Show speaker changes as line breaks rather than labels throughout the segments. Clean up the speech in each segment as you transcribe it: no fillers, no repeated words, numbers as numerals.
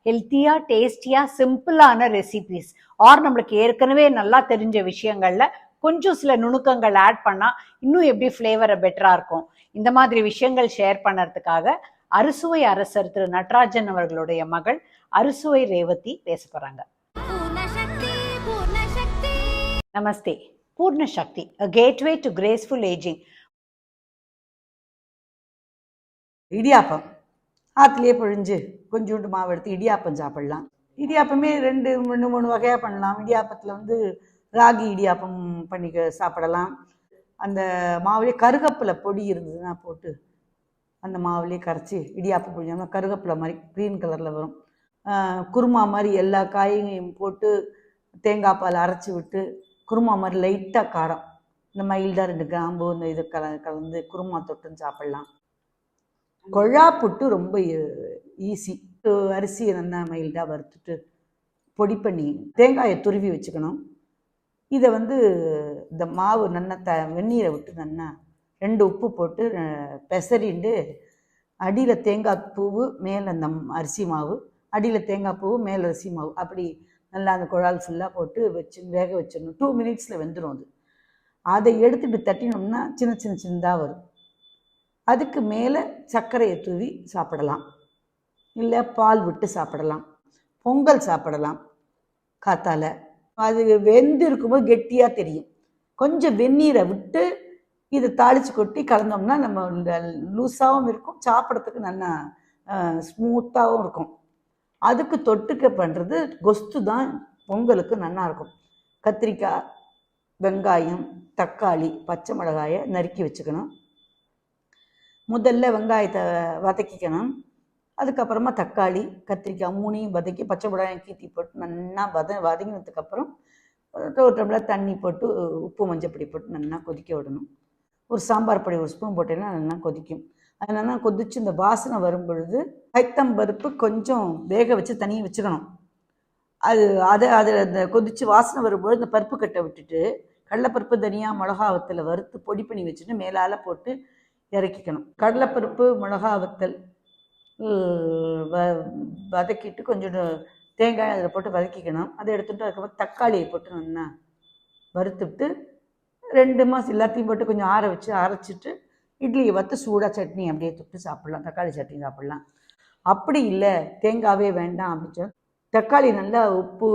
ஹெல்த்தியாக டேஸ்டியாக சிம்பிளான ரெசிபீஸ் ஆர் நம்மளுக்கு ஏற்கனவே நல்லா தெரிஞ்ச விஷயங்கள்ல கொஞ்சம் சில நுணுக்கங்கள் ஆட் பண்ணால் இன்னும் எப்படி ஃப்ளேவரை பெட்டராக இருக்கும். இந்த மாதிரி விஷயங்கள் ஷேர் பண்ணுறதுக்காக அறுசுவை அரசர் திரு நடராஜன் அவர்களுடைய மகள் அறுசுவை ரேவதி பேச போகிறாங்க. நமஸ்தே. பூர்ண சக்தி, a gateway to graceful aging.
Idiyappam ஆற்றுலேயே பொழிஞ்சு கொஞ்சோண்டு மாவு எடுத்து இடியாப்பம் சாப்பிடலாம். இடியாப்பமே 2-3 வகையாக பண்ணலாம். இடியாப்பத்தில் வந்து ராகி இடியாப்பம் பண்ணி சாப்பிடலாம். அந்த மாவுலேயே கருகப்பிலை பொடி இருந்ததுன்னா போட்டு அந்த மாவுலேயே கரைச்சி இடியாப்பம் பொழிஞ்சோம்னா கருகப்பிலை மாதிரி க்ரீன் கலரில் வரும். குருமா மாதிரி எல்லா காயையும் போட்டு தேங்காய் பால் அரைச்சி விட்டு குருமா மாதிரி லைட்டாக காரம், இந்த மைல்டாக 2 கிராம்பு இந்த இது கலந்து குருமா தொட்டுன்னு சாப்பிட்லாம். கொழா புட்டு ரொம்ப ஈஸி. அரிசியை நல்லா மைல்டாக வறுத்துட்டு பொடி பண்ணி தேங்காயை துருவி வச்சுக்கணும். இதை வந்து இந்த மாவு நல்லா வெந்நீரை விட்டு நல்லா 2 உப்பு போட்டு பெசரிண்டு அடியில் தேங்காய் பூவு மேலே அந்த அரிசி மாவு, அடியில் தேங்காய் பூவு மேலே அரிசி மாவு, அப்படி நல்லா அந்த குழால் ஃபுல்லாக போட்டு வச்சு வேக வச்சிடணும். 2 மினிட்ஸில் வெந்துடும் அது. அதை எடுத்துகிட்டு தட்டினோம்னா சின்னதாக வரும். அதுக்கு மேலே சர்க்கரையை தூவி சாப்பிடலாம், இல்லை பால் விட்டு சாப்பிடலாம், பொங்கல் சாப்பிடலாம் காத்தால். அது வெந்து இருக்கும்போது கெட்டியாக தெரியும். கொஞ்சம் வெந்நீரை விட்டு இதை தாளித்து கொட்டி கலந்தோம்னா நம்ம லூஸாகவும் இருக்கும், சாப்பிட்றதுக்கு நல்லா ஸ்மூத்தாகவும் இருக்கும். அதுக்கு தொட்டுக்க பண்ணுறது கொஸ்து தான் பொங்கலுக்கு நல்லாயிருக்கும். கத்திரிக்காய், வெங்காயம், தக்காளி, பச்சை மிளகாயை நறுக்கி வச்சுக்கணும். முதல்ல வெங்காயத்தை வதக்கிக்கணும். அதுக்கப்புறமா தக்காளி, கத்திரிக்காய் 3ஐயும் வதக்கி பச்சை மிளகாயம் கீத்தி போட்டு நல்லா வதங்கினதுக்கப்புறம் 1 டம்ளர் தண்ணி போட்டு உப்பு மஞ்சப்பொடி போட்டு நல்லா கொதிக்க விடணும். ஒரு சாம்பார் பொடி 1 ஸ்பூன் போட்டேன்னா நல்லா கொதிக்கும். அது நல்லா கொதிச்சு இந்த வாசனை வரும் பொழுது பைத்தம்பருப்பு கொஞ்சம் வேக வச்சு தனியாக வச்சுக்கணும். அதை அந்த கொதித்து வாசனை வரும்போது இந்த பருப்பு கட்டை விட்டுட்டு கடலைப்பருப்பு, தனியாக, மிளகா வத்தலை வறுத்து பொடி பண்ணி வச்சுட்டு மேலால் போட்டு இறக்கிக்கணும். கடலைப்பருப்பு, மிளகா வத்தல் வதக்கிட்டு கொஞ்சம் தேங்காய் அதில் போட்டு வதக்கிக்கணும். அதை எடுத்துகிட்டு அதுக்கப்புறம் தக்காளியை போட்டு நல்லா வறுத்துவிட்டு 2 மாதம் எல்லாத்தையும் போட்டு கொஞ்சம் ஆற வச்சு அரைச்சிட்டு இட்லியை வற்று சூடாக சட்னி அப்படியே தொட்டு சாப்பிட்லாம். தக்காளி சட்னி சாப்பிட்லாம். அப்படி இல்லை தேங்காவே வேண்டாம் அப்படின்னு சொல்லி தக்காளி நல்லா உப்பு,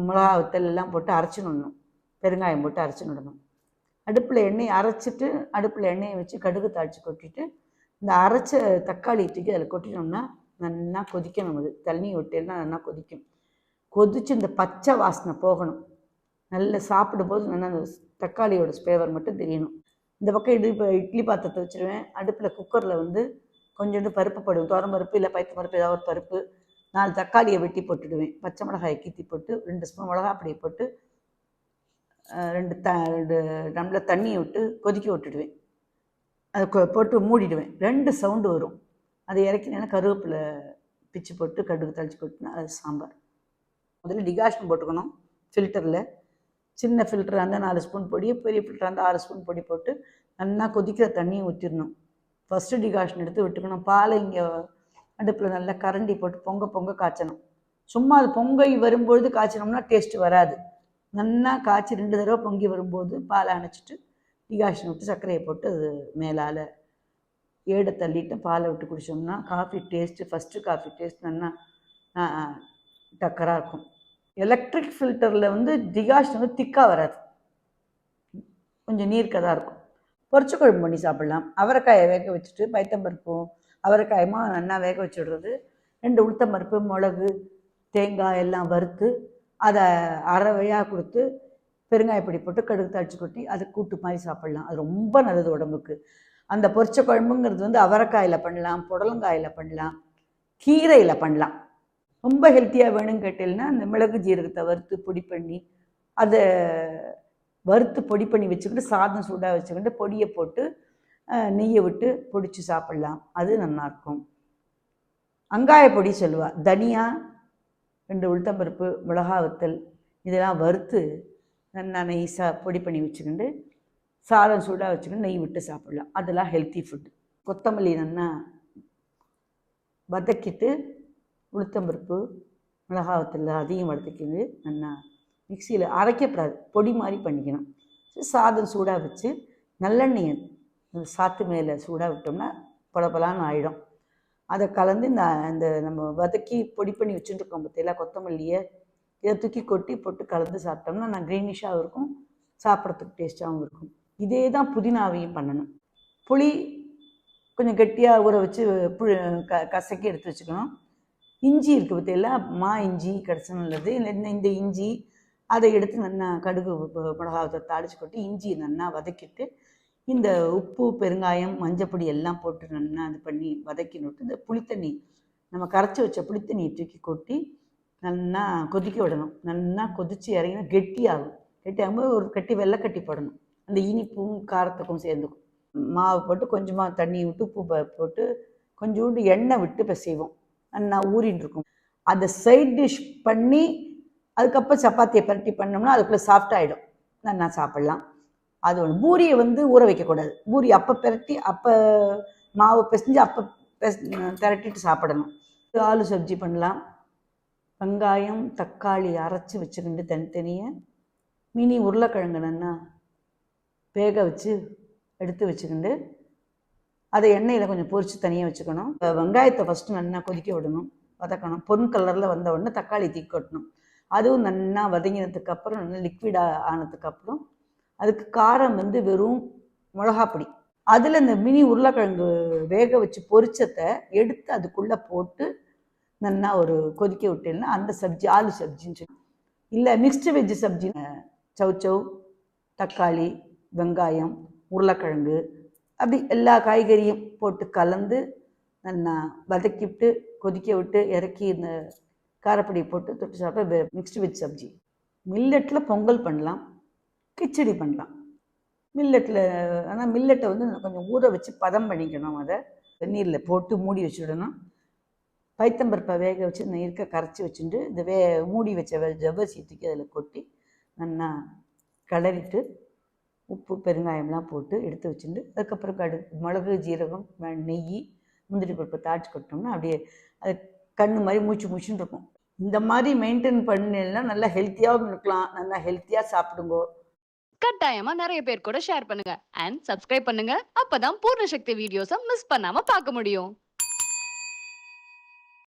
மிளகா வத்தல் எல்லாம் போட்டு அரைச்சிடணும். பெருங்காயம் போட்டு அரைச்சிடணும். அடுப்பில் எண்ணெய் அரைச்சிட்டு அடுப்பில் எண்ணெயை வச்சு கடுகு தாளித்து கொட்டிட்டு இந்த அரைச்ச தக்காளி தூக்கி அதில் கொட்டினோம்னா நல்லா கொதிக்கணும். அது தண்ணி விட்டேன்னா நல்லா கொதிக்கும். கொதித்து இந்த பச்சை வாசனை போகணும். நல்லா சாப்பிடும்போது நல்லா அந்த தக்காளியோட ஃப்ளேவர் மட்டும் தெரியணும். இந்த பக்கம் இட்லி பாத்திரத்தை வச்சுருவேன். அடுப்பில் குக்கரில் வந்து கொஞ்சோண்டு பருப்பு போடுவேன். துவரம்பருப்பு இல்லை பைத்தம்பருப்பு, ஏதாவது ஒரு பருப்பு. 4 தக்காளியை வெட்டி போட்டுடுவேன். பச்சை மிளகாயை கீத்தி போட்டு 2 ஸ்பூன் மிளகா அப்படியே போட்டு 2 டம்ளர் தண்ணியை விட்டு கொதிக்க விட்டுடுவேன். அது போட்டு மூடிடுவேன். 2 சவுண்டு வரும். அதை இறக்கினேன்னா கருவேப்பிலை பிச்சு போட்டு கடுகு தளிச்சு கொட்டினா அது சாம்பார். முதல்ல டிகாஷன் போட்டுக்கணும். ஃபில்டரில் சின்ன ஃபில்டராக இருந்தால் 4 ஸ்பூன் பொடி, பெரிய ஃபில்டராக இருந்தால் 6 ஸ்பூன் பொடி போட்டு நல்லா கொதிக்கிற தண்ணியை ஊற்றிடணும். ஃபஸ்ட்டு டிகாஷன் எடுத்து விட்டுக்கணும். பாலை இங்கே அடுப்பில் நல்லா கரண்டி போட்டு பொங்க காய்ச்சணும். சும்மா அது பொங்கி வரும்பொழுது காய்ச்சினோம்னா டேஸ்ட்டு வராது. நல்லா காய்ச்சி 2 தடவை பொங்கி வரும்போது பாலை அணைச்சிட்டு டிகாஷன் விட்டு சர்க்கரையை போட்டு அது மேலால் ஏடை தள்ளிட்டு பாலை விட்டு குடித்தோம்னா coffee taste, first coffee taste நல்லா டக்கராக இருக்கும். எலக்ட்ரிக் ஃபில்டரில் வந்து டிகாஷன் வந்து திக்காக வராது, கொஞ்சம் நீர்க்கதாக இருக்கும். பொரிச்ச குழம்பு பண்ணி சாப்பிட்லாம். அவரைக்காயை வேக வச்சுட்டு பைத்தம்பருப்பும் அவரைக்காயமாக நல்லா வேக வச்சுடுறது. 2 உளுத்தம்பருப்பு, மிளகு, தேங்காய் எல்லாம் வறுத்து அதை அரை வழியாக கொடுத்து பெருங்காயப்பொடி போட்டு கடுகு தாளிச்சு கொட்டி அதை கூட்டு மாதிரி சாப்பிட்லாம். அது ரொம்ப நல்லது உடம்புக்கு. அந்த பொரிச்ச குழம்புங்கிறது வந்து அவரைக்காயில் பண்ணலாம், புடலங்காயில் பண்ணலாம், கீரையில் பண்ணலாம். ரொம்ப ஹெல்த்தியாக வேணும்னு கேட்டீங்கன்னா அந்த மிளகு ஜீரகத்தை வறுத்து பொடி பண்ணி அதை வறுத்து பொடி பண்ணி வச்சுக்கிட்டு சாதம் சூடாக வச்சுக்கிட்டு பொடியை போட்டு நெய்யை விட்டு பொடிச்சு சாப்பிட்லாம். அது நல்லாயிருக்கும். அங்காய பொடி சொல்லுவாள். தனியா, 2 உளுத்தம்பருப்பு, மிளகா வத்தல் இதெல்லாம் வறுத்து நல்லா நைஸாக பொடி பண்ணி வச்சுக்கிண்டு சாதம் சூடாக வச்சுக்கிட்டு நெய் விட்டு சாப்பிட்லாம். அதெல்லாம் ஹெல்த்தி ஃபுட்டு. கொத்தமல்லி நல்லா வதக்கிட்டு உளுத்தம்பருப்பு, மிளகாவத்தூள் அதையும் வறுத்துக்கிட்டு நல்லா மிக்சியில் அரைக்கப்படாது, பொடி மாதிரி பண்ணிக்கணும். சாதம் சூடாக வச்சு நல்லெண்ணெயை சாத்து மேலே சூடாக விட்டோம்னா பளபளன்னு ஆயிடும். அதை கலந்து இந்த நம்ம வதக்கி பொடி பண்ணி வச்சுட்டுருக்கோம் பற்றியெல்லாம் கொத்தமல்லியை இதை தூக்கி கொட்டி போட்டு கலந்து சாப்பிட்டோம்னா நான் க்ரீனிஷாகவும் இருக்கும், சாப்பிட்றதுக்கு டேஸ்ட்டாகவும் இருக்கும். இதே தான் புதினாவையும் பண்ணணும். புளி கொஞ்சம் கெட்டியாக ஊற வச்சு கசக்கி எடுத்து வச்சுக்கணும். இஞ்சி இருக்குது பற்றியெல்லாம் மா இஞ்சி கிடச்ச நல்லது. இந்த இஞ்சி அதை எடுத்து நல்லா கடுகு மிளகாவை தாளித்து கொட்டி இஞ்சி நல்லா வதக்கிட்டு இந்த உப்பு பெருங்காயம் மஞ்சப்பொடி எல்லாம் போட்டு நல்லா இது பண்ணி வதக்கினுட்டு இந்த புளித்தண்ணி நம்ம கரைச்சி வச்ச புளித்தண்ணியை தூக்கி கொட்டி நல்லா கொதிக்க விடணும். நல்லா கொதித்து இறங்கினா கெட்டியாகும். கெட்டியாகும்போது ஒரு கட்டி வெள்ளைக்கட்டி போடணும். அந்த இனிப்பும் காரத்துக்கும் சேர்ந்துக்கும். மாவு போட்டு கொஞ்சமாக தண்ணி விட்டு உப்பு போட்டு கொஞ்சோண்டு எண்ணெய் விட்டு பிசைவோம். நல்லா ஊறின்னு இருக்கும். அதை சைட் டிஷ் பண்ணி அதுக்கப்புறம் சப்பாத்தியை பரட்டி பண்ணோம்னா அதுக்குள்ளே சாஃப்டாகிடும், நல்லா சாப்பிட்லாம். அது ஒன்று. பூரியை ஊற வைக்கக்கூடாது. பூரி அப்போ பிரட்டி அப்போ மாவு பிசைஞ்சு அப்போ திரட்டிட்டு சாப்பிடணும். ஆலு சப்ஜி பண்ணலாம். வெங்காயம் தக்காளி அரைச்சி வச்சுக்கிண்டு தனித்தனியாக மினி உருளைக்கிழங்கு நல்லா வேக வச்சு எடுத்து வச்சுக்கிண்டு அதை எண்ணெயில் கொஞ்சம் பொரித்து தனியாக வச்சுக்கணும். வெங்காயத்தை ஃபஸ்ட்டு நல்லா கொதிக்க விடணும், வதக்கணும். பொன் கலரில் வந்த உடனே தக்காளி தூக்கி கொட்டணும். அதுவும் நல்லா வதங்கினதுக்கப்புறம் நல்லா லிக்விடாக ஆனதுக்கப்புறம் அதுக்கு காரம் வெறும் மிளகாப்பொடி. அதில் இந்த மினி உருளைக்கிழங்கு வேக வச்சு பொரிச்சத்தை எடுத்து அதுக்குள்ளே போட்டு நல்லா ஒரு கொதிக்க விட்டேன்னா அந்த சப்ஜி ஆலு சப்ஜின்னு சொல்லி. இல்லை மிக்ஸ்டு வெஜ்ஜு சப்ஜி, சவுச்சவ் தக்காளி வெங்காயம் உருளைக்கிழங்கு அப்படி எல்லா காய்கறியும் போட்டு கலந்து நல்லா வதக்கிவிட்டு கொதிக்க விட்டு இறக்கி இந்த காரப்பொடி போட்டு தொட்டு சாப்பிட்டா மிக்ஸ்டு வெஜ் சப்ஜி. மில்லட்டில் பொங்கல் பண்ணலாம், கிச்சடி பண்ணலாம். மில்லட்டில் ஆனால் மில்லட்டை கொஞ்சம் ஊற வச்சு பதம் பண்ணிக்கணும். அதை தண்ணீரில் போட்டு மூடி வச்சுடணும். பைத்தம்பருப்பை வேக வச்சு இருக்க கரைச்சி வச்சுட்டு இந்த மூடி வச்ச ஜவ்வரிசி தூக்கி அதில் கொட்டி நல்லா கிளறிட்டு உப்பு பெருங்காயம்லாம் போட்டு எடுத்து வச்சுட்டு அதுக்கப்புறம் மிளகு ஜீரகம் நெய் முந்திரி பருப்பை தாளிச்சு கொட்டோம்னா அப்படியே அது கண்ணு மாதிரி மூச்சுன்னு இருக்கும். இந்த மாதிரி மெயின்டைன் பண்ணலாம், நல்லா ஹெல்த்தியாகவும் இருக்கலாம், நல்லா ஹெல்த்தியாக சாப்பிடுங்கோ.
கட்டாயமா நிறைய பேர் கூட ஷேர் பண்ணுங்க அண்ட் சப்ஸ்கிரைப் பண்ணுங்க. அப்பதான் பூர்ண சக்தி வீடியோஸை மிஸ் பண்ணாம பார்க்க முடியும்.